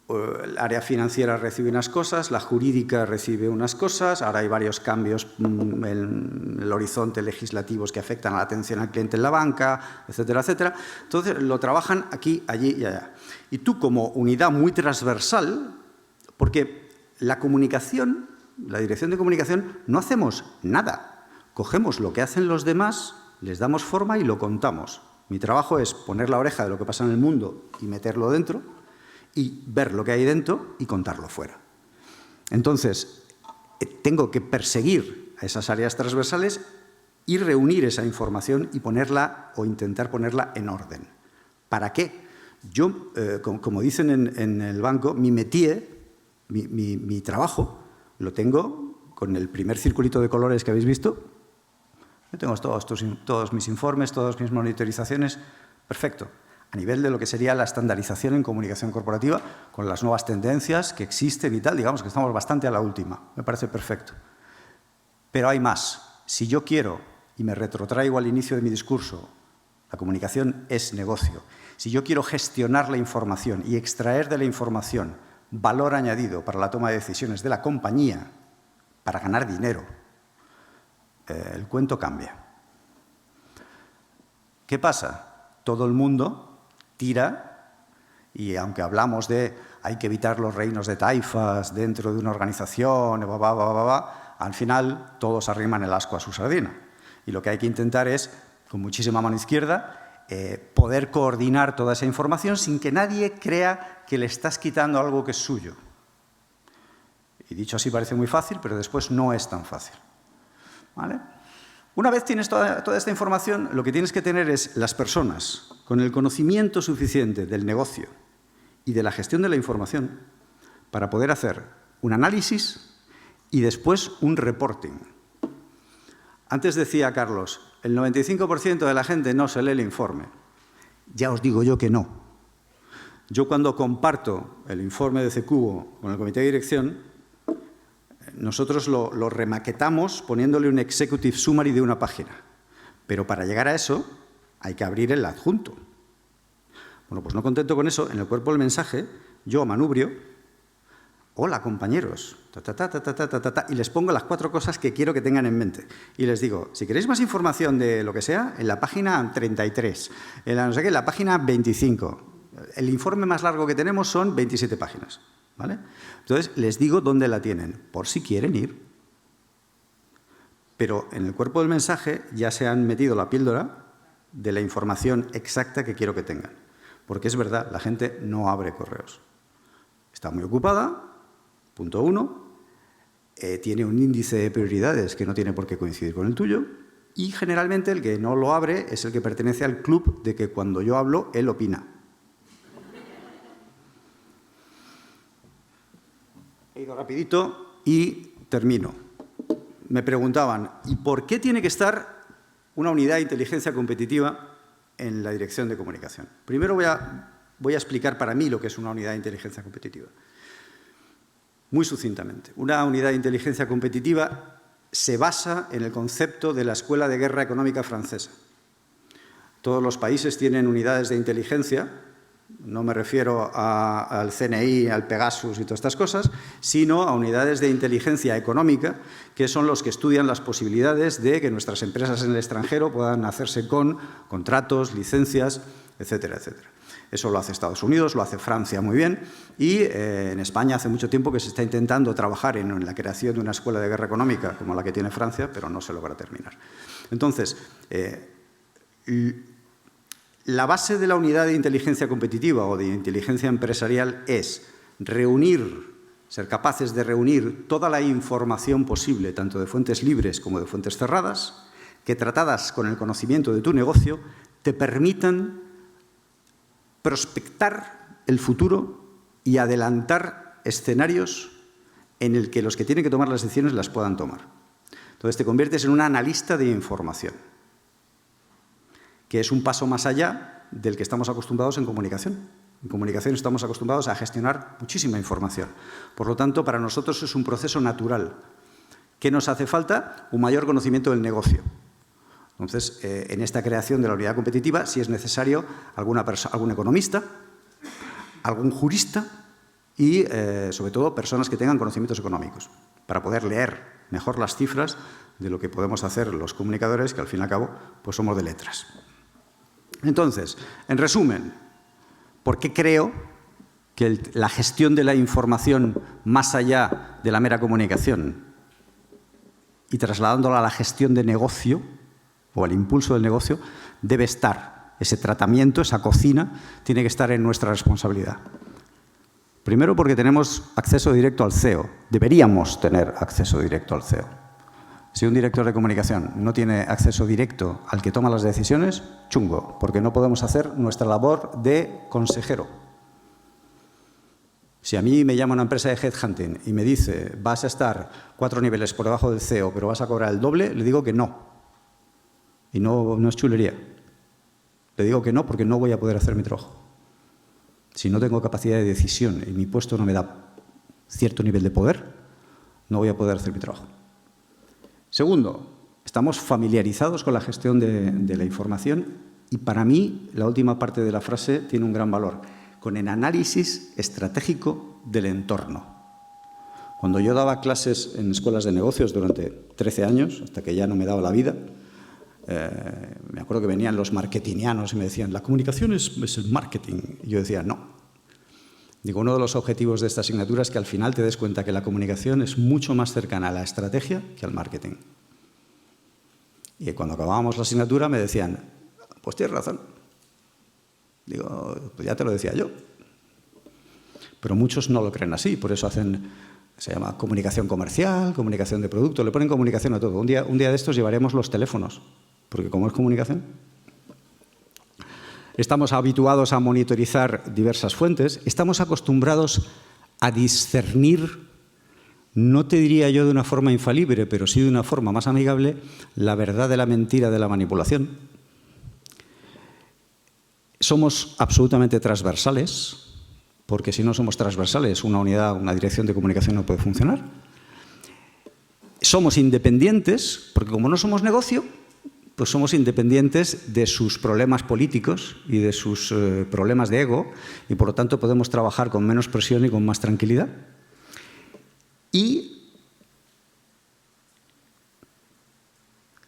El área financiera recibe unas cosas, la jurídica recibe unas cosas, ahora hay varios cambios en el horizonte legislativos que afectan a la atención al cliente en la banca, etcétera, etcétera. Entonces, lo trabajan aquí, allí y allá. Y tú, como unidad muy transversal, porque la comunicación, la dirección de comunicación, no hacemos nada. Cogemos lo que hacen los demás, les damos forma y lo contamos. Mi trabajo es poner la oreja de lo que pasa en el mundo y meterlo dentro, y ver lo que hay dentro y contarlo fuera. Entonces, tengo que perseguir a esas áreas transversales y reunir esa información y ponerla o intentar ponerla en orden. ¿Para qué? Yo, como dicen en el banco, mi métier, mi trabajo, lo tengo con el primer circulito de colores que habéis visto. Yo tengo todos mis informes, todas mis monitorizaciones, perfecto. A nivel de lo que sería la estandarización en comunicación corporativa, con las nuevas tendencias que existen y tal, digamos que estamos bastante a la última. Me parece perfecto. Pero hay más. Si yo quiero, y me retrotraigo al inicio de mi discurso, la comunicación es negocio. Si yo quiero gestionar la información y extraer de la información valor añadido para la toma de decisiones de la compañía, para ganar dinero, el cuento cambia. ¿Qué pasa? Todo el mundo tira, y aunque hablamos de hay que evitar los reinos de taifas dentro de una organización, al final todos arriman el asco a su sardina. Y lo que hay que intentar es, con muchísima mano izquierda, poder coordinar toda esa información sin que nadie crea que le estás quitando algo que es suyo. Y dicho así parece muy fácil, pero después no es tan fácil. ¿Vale? Una vez tienes toda esta información, lo que tienes que tener es las personas con el conocimiento suficiente del negocio y de la gestión de la información para poder hacer un análisis y después un reporting. Antes decía Carlos, el 95% de la gente no se lee el informe. Ya os digo yo que no. Yo cuando comparto el informe de CQO con el comité de dirección, nosotros lo remaquetamos poniéndole un executive summary de una página. Pero para llegar a eso hay que abrir el adjunto. Bueno, pues no contento con eso, en el cuerpo del mensaje yo manubrio, hola compañeros, y les pongo las 4 cosas que quiero que tengan en mente. Y les digo, si queréis más información de lo que sea, en la página 33, en la no sé qué, en la página 25. El informe más largo que tenemos son 27 páginas. ¿Vale? Entonces, les digo dónde la tienen, por si quieren ir. Pero en el cuerpo del mensaje ya se han metido la píldora de la información exacta que quiero que tengan. Porque es verdad, la gente no abre correos. Está muy ocupada, punto 1, tiene un índice de prioridades que no tiene por qué coincidir con el tuyo, y generalmente el que no lo abre es el que pertenece al club de que cuando yo hablo, él opina. He ido rapidito y termino. Me preguntaban, ¿y por qué tiene que estar una unidad de inteligencia competitiva en la dirección de comunicación? Primero voy a explicar para mí lo que es una unidad de inteligencia competitiva. Muy sucintamente. Una unidad de inteligencia competitiva se basa en el concepto de la Escuela de Guerra Económica Francesa. Todos los países tienen unidades de inteligencia. No me refiero al CNI, al Pegasus y todas estas cosas, sino a unidades de inteligencia económica, que son los que estudian las posibilidades de que nuestras empresas en el extranjero puedan hacerse con contratos, licencias, etcétera, etcétera. Eso lo hace Estados Unidos, lo hace Francia muy bien, y en España hace mucho tiempo que se está intentando trabajar en la creación de una escuela de guerra económica como la que tiene Francia, pero no se logra terminar. Entonces, la base de la unidad de inteligencia competitiva o de inteligencia empresarial es ser capaces de reunir toda la información posible, tanto de fuentes libres como de fuentes cerradas, que tratadas con el conocimiento de tu negocio, te permitan prospectar el futuro y adelantar escenarios en el que los que tienen que tomar las decisiones las puedan tomar. Entonces te conviertes en un analista de información, que es un paso más allá del que estamos acostumbrados en comunicación. En comunicación estamos acostumbrados a gestionar muchísima información. Por lo tanto, para nosotros es un proceso natural ¿Qué nos hace falta? Un mayor conocimiento del negocio. Entonces, en esta creación de la unidad competitiva, si es necesario, algún economista, algún jurista y, sobre todo, personas que tengan conocimientos económicos, para poder leer mejor las cifras de lo que podemos hacer los comunicadores, que al fin y al cabo pues somos de letras. Entonces, en resumen, ¿por qué creo que la gestión de la información más allá de la mera comunicación y trasladándola a la gestión de negocio o al impulso del negocio debe estar? Ese tratamiento, esa cocina, tiene que estar en nuestra responsabilidad. Primero, porque tenemos acceso directo al CEO. Deberíamos tener acceso directo al CEO. Si un director de comunicación no tiene acceso directo al que toma las decisiones, chungo, porque no podemos hacer nuestra labor de consejero. Si a mí me llama una empresa de headhunting y me dice vas a estar 4 niveles por debajo del CEO, pero vas a cobrar el doble, le digo que no. Y no es chulería. Le digo que no porque no voy a poder hacer mi trabajo. Si no tengo capacidad de decisión y mi puesto no me da cierto nivel de poder, no voy a poder hacer mi trabajo. Segundo, estamos familiarizados con la gestión de la información y para mí la última parte de la frase tiene un gran valor, con el análisis estratégico del entorno. Cuando yo daba clases en escuelas de negocios durante 13 años, hasta que ya no me daba la vida, me acuerdo que venían los marketingianos y me decían, la comunicación es el marketing. Y yo decía, no. Digo, uno de los objetivos de esta asignatura es que al final te des cuenta que la comunicación es mucho más cercana a la estrategia que al marketing. Y cuando acabábamos la asignatura me decían, pues tienes razón. Digo, pues ya te lo decía yo. Pero muchos no lo creen así, por eso se llama comunicación comercial, comunicación de producto, le ponen comunicación a todo. Un día de estos llevaremos los teléfonos, porque como es comunicación. Estamos habituados a monitorizar diversas fuentes, estamos acostumbrados a discernir, no te diría yo de una forma infalible, pero sí de una forma más amigable, la verdad de la mentira de la manipulación. Somos absolutamente transversales, porque si no somos transversales, una dirección de comunicación no puede funcionar. Somos independientes, porque como no somos negocio, pues somos independientes de sus problemas políticos y de sus problemas de ego y, por lo tanto, podemos trabajar con menos presión y con más tranquilidad. Y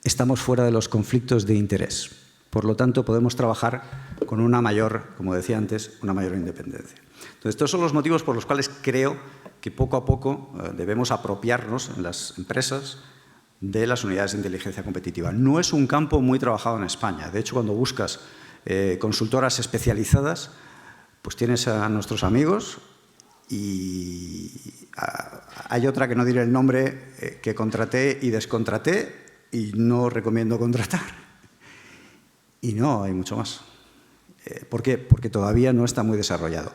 estamos fuera de los conflictos de interés. Por lo tanto, podemos trabajar con una mayor, como decía antes, una mayor independencia. Entonces, estos son los motivos por los cuales creo que poco a poco debemos apropiarnos en las empresas de las unidades de inteligencia competitiva. No es un campo muy trabajado en España. De hecho, cuando buscas consultoras especializadas, pues tienes a nuestros amigos y hay otra que no diré el nombre que contraté y descontraté y no recomiendo contratar. Y no hay mucho más. ¿Por qué? Porque todavía no está muy desarrollado.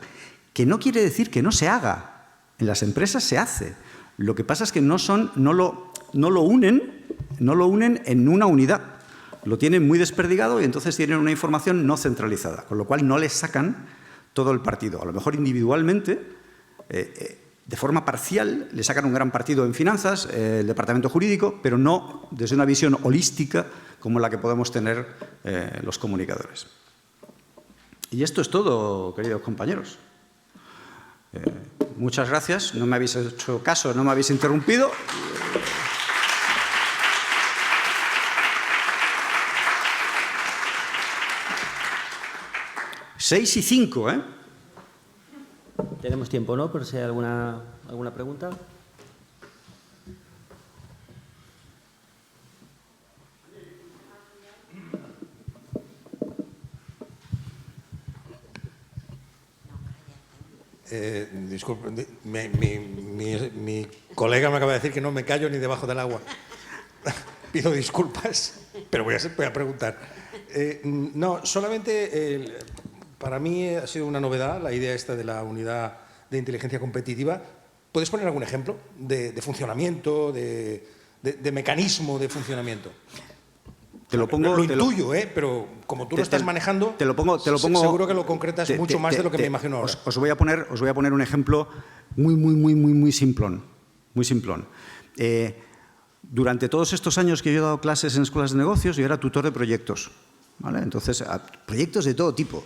Que no quiere decir que no se haga. En las empresas se hace. Lo que pasa es que no lo unen en una unidad. Lo tienen muy desperdigado y entonces tienen una información no centralizada, con lo cual no les sacan todo el partido. A lo mejor individualmente, de forma parcial, le sacan un gran partido en finanzas, el departamento jurídico, pero no desde una visión holística como la que podemos tener los comunicadores. Y esto es todo, queridos compañeros. Muchas gracias. No me habéis hecho caso, no me habéis interrumpido. 6:05, ¿eh? Tenemos tiempo, ¿no? Por si hay alguna pregunta. Disculpe, mi colega me acaba de decir que no me callo ni debajo del agua. Pido disculpas, pero voy a preguntar. No, solamente para mí ha sido una novedad la idea esta de la unidad de inteligencia competitiva. ¿Puedes poner algún ejemplo de funcionamiento, de mecanismo de funcionamiento? Te lo pongo, lo intuyo, pero como tú lo estás manejando, te lo pongo, seguro que lo concretas mucho más de lo que me imagino ahora. Os voy a poner un ejemplo muy simplón. Muy simplón. Durante todos estos años que yo he dado clases en escuelas de negocios, yo era tutor de proyectos, ¿vale? Entonces, proyectos de todo tipo.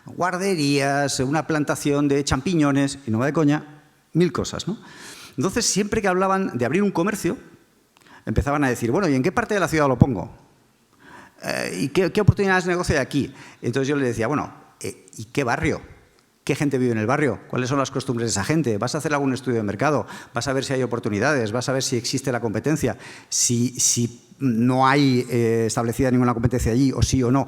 Guarderías, una plantación de champiñones, y no va de coña, 1000 cosas, ¿no? Entonces, siempre que hablaban de abrir un comercio, empezaban a decir, bueno, ¿y en qué parte de la ciudad lo pongo? ¿Y qué oportunidades de negocio hay aquí? Entonces yo le decía, bueno, ¿y qué barrio? ¿Qué gente vive en el barrio? ¿Cuáles son las costumbres de esa gente? ¿Vas a hacer algún estudio de mercado? ¿Vas a ver si hay oportunidades? ¿Vas a ver si existe la competencia? Si no hay establecida ninguna competencia allí, o sí o no.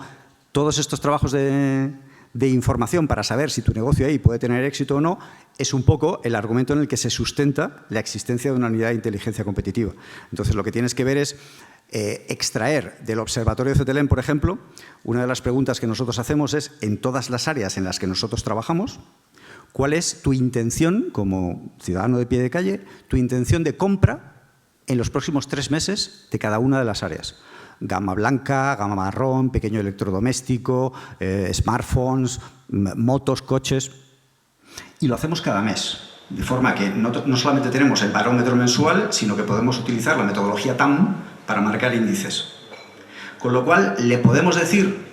Todos estos trabajos de información para saber si tu negocio ahí puede tener éxito o no, es un poco el argumento en el que se sustenta la existencia de una unidad de inteligencia competitiva. Entonces, lo que tienes que ver es extraer del Observatorio CETELEM, por ejemplo, una de las preguntas que nosotros hacemos es, en todas las áreas en las que nosotros trabajamos, ¿cuál es tu intención, como ciudadano de pie de calle, tu intención de compra en los próximos 3 meses de cada una de las áreas? Gama blanca, gama marrón, pequeño electrodoméstico, smartphones, motos, coches. Y lo hacemos cada mes, de forma que no solamente tenemos el barómetro mensual, sino que podemos utilizar la metodología TAM para marcar índices. Con lo cual, le podemos decir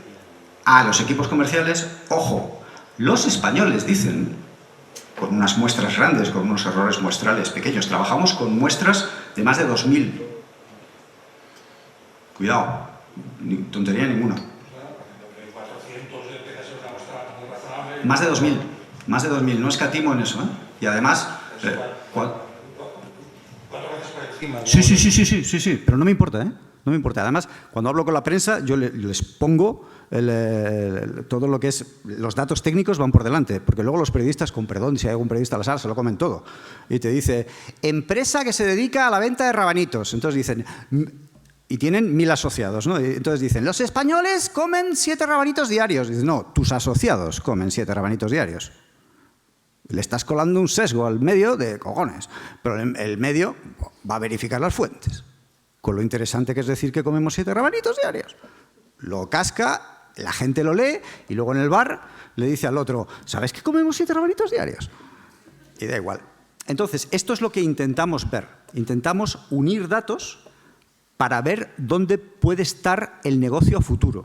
a los equipos comerciales, ojo, los españoles dicen, con unas muestras grandes, con unos errores muestrales pequeños, trabajamos con muestras de más de 2000. Cuidado, ni tontería ninguna. Más de 2000, no escatimo en eso, ¿eh? Y además... Sí, pero no me importa, ¿eh? No me importa. Además, cuando hablo con la prensa, yo les pongo todo lo que es... Los datos técnicos van por delante, porque luego los periodistas, con perdón, si hay algún periodista a la sala, se lo comen todo. Y te dice, empresa que se dedica a la venta de rabanitos. Entonces dicen... Y tienen 1000 asociados, ¿no? Y entonces dicen, los españoles comen 7 rabanitos diarios. Y dicen, no, tus asociados comen 7 rabanitos diarios. Le estás colando un sesgo al medio de cojones. Pero el medio va a verificar las fuentes. Con lo interesante que es decir que comemos 7 rabanitos diarios. Lo casca, la gente lo lee y luego en el bar le dice al otro, ¿sabes que comemos 7 rabanitos diarios? Y da igual. Entonces, esto es lo que intentamos ver. Intentamos unir datos para ver dónde puede estar el negocio a futuro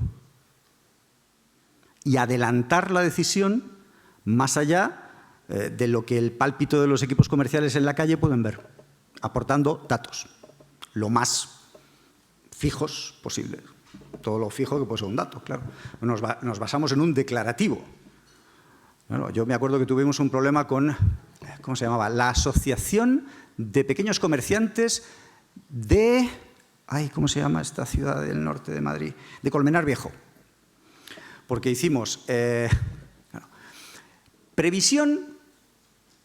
y adelantar la decisión más allá de lo que el pálpito de los equipos comerciales en la calle pueden ver, aportando datos, lo más fijos posible. Todo lo fijo que puede ser un dato, claro. Nos basamos en un declarativo. Bueno, yo me acuerdo que tuvimos un problema con, ¿cómo se llamaba? La Asociación de Pequeños Comerciantes de... ¿cómo se llama esta ciudad del norte de Madrid? De Colmenar Viejo. Porque hicimos previsión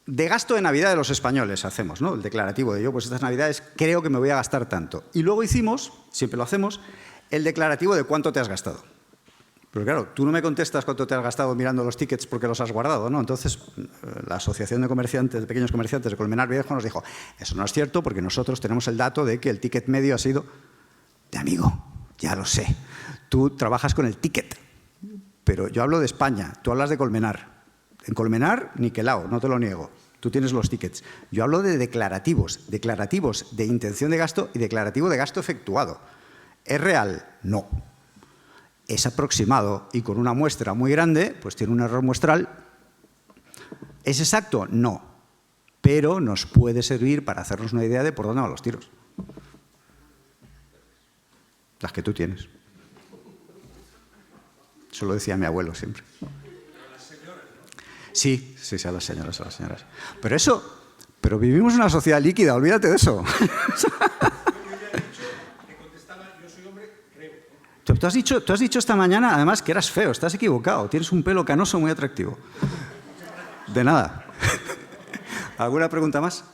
de gasto de Navidad de los españoles, hacemos, ¿no? El declarativo de yo, pues estas Navidades creo que me voy a gastar tanto. Y luego hicimos, siempre lo hacemos, el declarativo de cuánto te has gastado. Pero claro, tú no me contestas cuánto te has gastado mirando los tickets porque los has guardado, ¿no? Entonces, la Asociación de Comerciantes, de Pequeños Comerciantes de Colmenar Viejo nos dijo, eso no es cierto porque nosotros tenemos el dato de que el ticket medio ha sido de amigo, ya lo sé. Tú trabajas con el ticket, pero yo hablo de España, tú hablas de Colmenar. En Colmenar, niquelao, no te lo niego. Tú tienes los tickets. Yo hablo de declarativos de intención de gasto y declarativo de gasto efectuado. ¿Es real? No. Es aproximado y con una muestra muy grande, pues tiene un error muestral. ¿Es exacto? No. Pero nos puede servir para hacernos una idea de por dónde van los tiros. Las que tú tienes. Eso lo decía mi abuelo siempre. Sí, a las señoras, Pero vivimos en una sociedad líquida, olvídate de eso. Tú has dicho esta mañana, además, que eras feo. Estás equivocado. Tienes un pelo canoso muy atractivo. De nada. ¿Alguna pregunta más?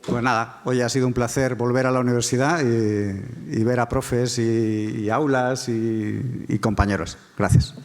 Pues nada, hoy ha sido un placer volver a la universidad y ver a profes y aulas y compañeros. Gracias.